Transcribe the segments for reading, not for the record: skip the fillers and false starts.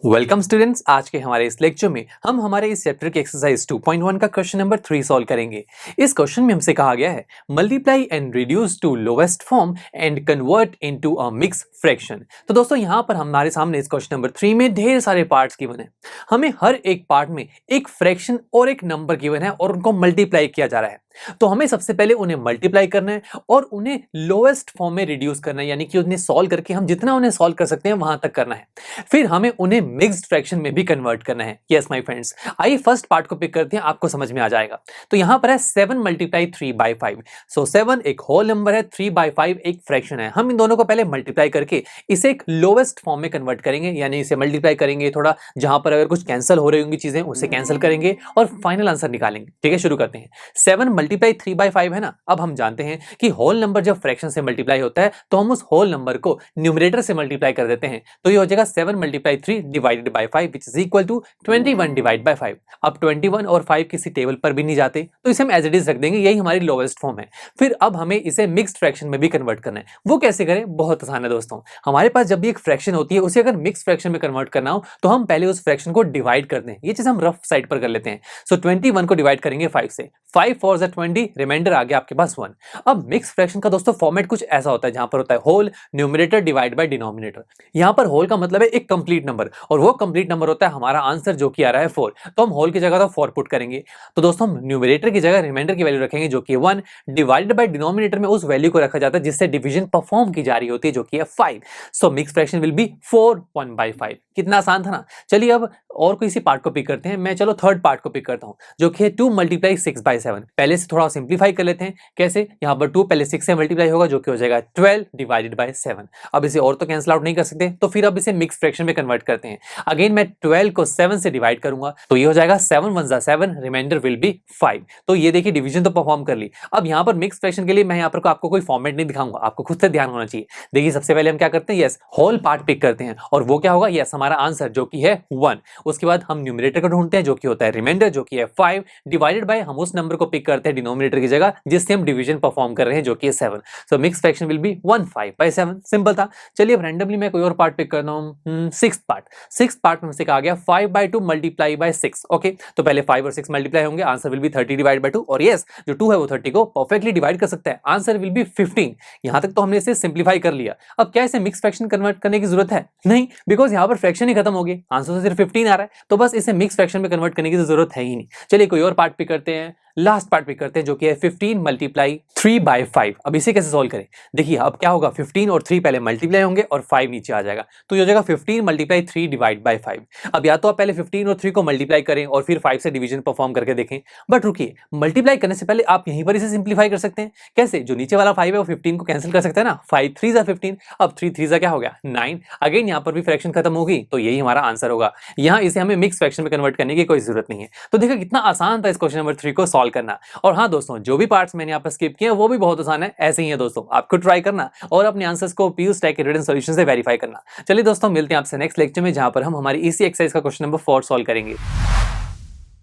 Welcome students, आज के हमारे इस लेक्चर में हम हमारे इस चैप्टर के एक्सरसाइज 2.1 का क्वेश्चन नंबर 3 सॉल्व करेंगे। इस क्वेश्चन में हमसे कहा गया है multiply and reduce to lowest form and convert into a mix fraction. तो दोस्तों यहाँ पर हमारे सामने इस क्वेश्चन नंबर 3 में ढेर सारे पार्ट्स गिवन है। हमें हर एक पार्ट में एक फ्रैक्शन और एक नंबर गिवन है और उनको मल्टीप्लाई किया जा रहा है। तो हमें सबसे पहले उन्हें मल्टीप्लाई करना है और उन्हें लोएस्ट फॉर्म में रिड्यूस करना है, यानी कि उन्हें सॉल्व करके हम जितना उन्हें सॉल्व कर सकते हैं वहां तक करना है। फिर हमें उन्हें मिक्स्ड फ्रैक्शन में भी कन्वर्ट करना है। यस माय फ्रेंड्स, आइए फर्स्ट पार्ट को पिक करते हैं, आपको समझ में आ जाएगा। तो यहां पर है 7 मल्टीप्लाई 3/5। सो 7 एक होल नंबर है, 3/5 एक फ्रैक्शन है। हम इन दोनों को पहले मल्टीप्लाई करके इसे एक लोएस्ट फॉर्म में कन्वर्ट करेंगे, यानी इसे मल्टीप्लाई करेंगे थोड़ा, जहां पर अगर कुछ कैंसिल हो रही होंगी चीजें उसे कैंसिल करेंगे और फाइनल आंसर निकालेंगे। ठीक है, शुरू करते हैं। 7 मल्टीप्लाई 3/5 है ना। अब हम जानते हैं कि होल नंबर जब फ्रैक्शन से मल्टीप्लाई होता है तो हम उस होल नंबर को न्यूमरेटर से मल्टीप्लाई कर देते हैं। तो ये हो जाएगा 7 multiply 3 divided by 5 which is equal to 21 divide by 5। अब 21 और 5 किसी टेबल पर भी नहीं जाते तो इसे हम एज इट इज रख देंगे, यही हमारी लोवेस्ट फॉर्म है। फिर अब हमें इसे मिक्स्ड फ्रैक्शन में भी कन्वर्ट करना है। वो कैसे करें? बहुत आसान है दोस्तों। हमारे पास जब भी एक फ्रैक्शन होती है उसे अगर मिक्स्ड फ्रैक्शन में कन्वर्ट करना हो तो हम पहले उस फ्रैक्शन को डिवाइड कर दें। ये चीज हम रफ साइड पर कर लेते हैं। सो 21 को डिवाइड करेंगे 5 से, 5 4 20, रिमाइंडर आ गया आपके पास 1। अब मिक्स फ्रैक्शन का दोस्तों फॉर्मेट कुछ ऐसा होता है जहां पर होता है whole numerator divide by denominator. यहां पर होल का मतलब है एक कंप्लीट नंबर और वो कंप्लीट नंबर होता है हमारा आंसर जो कि आ रहा है 4। तो हम होल की जगह तो 4 पुट करेंगे। तो दोस्तों हम न्यूमरेटर की जगह रिमाइंडर की वैल्यू रखेंगे जो कि 1 डिवाइडेड बाय डिनोमिनेटर में उस वैल्यू को रखा जाता है जिससे डिवीजन परफॉर्म की जा रही होती है जो कि है 5। सो मिक्स फ्रैक्शन विल बी 4 1/5। कितना आसान था ना। चलिए अब और किसी पार्ट को पिक करते हैं। मैं चलो थर्ड पार्ट को पिक करता हूं जो कि है 2 मल्टीप्लाई 6/7। पहले से थोड़ा सिंप्लीफाई कर लेते हैं। कैसे? यहां पर 2 पहले 6 से मल्टीप्लाई होगा जो कि हो जाएगा 12 डिवाइडेड बाय 7। अब इसे और तो कैंसिल आउट नहीं कर सकते तो फिर अब इसे मिक्स फ्रैक्शन में कन्वर्ट करते हैं। अगेन मैं 12 को 7 से डिवाइड करूंगा तो ये हो जाएगा 7 1 7, रिमाइंडर विल बी 5। तो ये देखिए डिवीजन तो परफॉर्म कर ली। अब यहां पर मिक्स फ्रैक्शन के लिए मैं यहां पर आपको कोई फॉर्मेट नहीं दिखाऊंगा, आपको खुद से ध्यान होना चाहिए। देखिए सबसे पहले हम क्या करते हैं, यस होल पार्ट पिक करते हैं और वो क्या होगा, यस हमारा आंसर जो कि है 1। उसके बाद हम न्यूमरेटर को ढूंढते हैं जो कि होता है रिमाइंडर जो कि है 5 डिवाइडेड बाय हम उस नंबर को पिक करते हैं डिनोमिनेटर की जगह जिससे हम डिवीजन परफॉर्म कर रहे हैं जो कि है 7। सो mix fraction will be 1/5/7। Simple था। चलिए अब रैंडमली मैं कोई और पार्ट पिक करता हूं। सिक्स्थ पार्ट में हमसे कहा गया 5/2 मल्टीप्लाई बाय 6। ओके, तो पहले 5 और 6 मल्टीप्लाई होंगे, answer will be 30 divide by 2। और यस जो 2 है वो 30 को परफेक्टली डिवाइड कर सकता है, आंसर विल बी 15। यहां तक तो हमने इसे सिंप्लीफाई कर लिया। अब क्या इसे मिक्स फ्रैक्शन कन्वर्ट करने की जरूरत है? नहीं, बिकॉज यहां पर फ्रैक्शन ही खत्म हो गई, आंसर तो सिर्फ 15 आ रहा है। तो बस इसे मिक्स फ्रैक्शन में कन्वर्ट करने की जरूरत है ही नहीं। चलिए कोई और पार्ट पिक करते हैं, लास्ट पार्ट पिक करते हैं जो कि है 15 मल्टीप्लाई 3/5। अब इसे कैसे सॉल्व करें? देखिए अब क्या होगा, 15 और 3 पहले मल्टीप्लाई होंगे और 5 नीचे आ जाएगा तो ये हो जाएगा 15 मल्टीप्लाई 3 डिवाइड बाय 5। अब या तो आप पहले 15 और 3 को मल्टीप्लाई करें और फिर 5 से डिवीजन परफॉर्म करके देखें, बट रुकिए, मल्टीप्लाई करने से पहले आप यहीं पर इसे सिंप्लीफाई कर सकते हैं। कैसे? जो नीचे वाला 5 है वो 15 को कैंसिल कर सकते हैं ना, 5 3 15। अब 3 3 क्या हो गया 9। अगेन यहाँ पर भी फ्रैक्शन खत्म होगी तो यही हमारा आंसर होगा। यहाँ इसे हमें मिक्स फ्रैक्शन में कन्वर्ट करने की कोई जरूरत नहीं है। तो देखो कितना आसान था इस क्वेश्चन नंबर 3 को सॉल्व करना। और हाँ दोस्तों, जो भी पार्ट्स मैंने यहाँ पर स्किप किए वो भी बहुत आसान है, ऐसे ही है दोस्तों। आपको ट्राई करना और अपने आंसर्स को पीयूष टेक रिटन सॉल्यूशन से वेरीफाई करना। चलिए दोस्तों मिलते हैं आपसे नेक्स्ट लेक्चर में जहां पर हम हमारी इसी एक्सरसाइज का क्वेश्चन नंबर 4 सॉल्व करेंगे।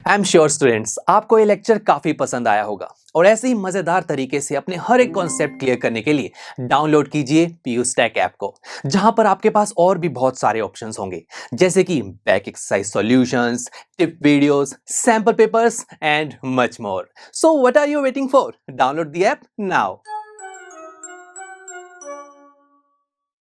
आई एम श्योर स्टूडेंट्स आपको ये लेक्चर काफी पसंद आया होगा और ऐसे ही मजेदार तरीके से अपने हर एक कॉन्सेप्ट क्लियर करने के लिए डाउनलोड कीजिए पीयूष टेक ऐप को, जहां पर आपके पास और भी बहुत सारे ऑप्शंस होंगे जैसे कि back exercise solutions, tip videos, sample papers and much more. So what are you waiting for? Download the app now.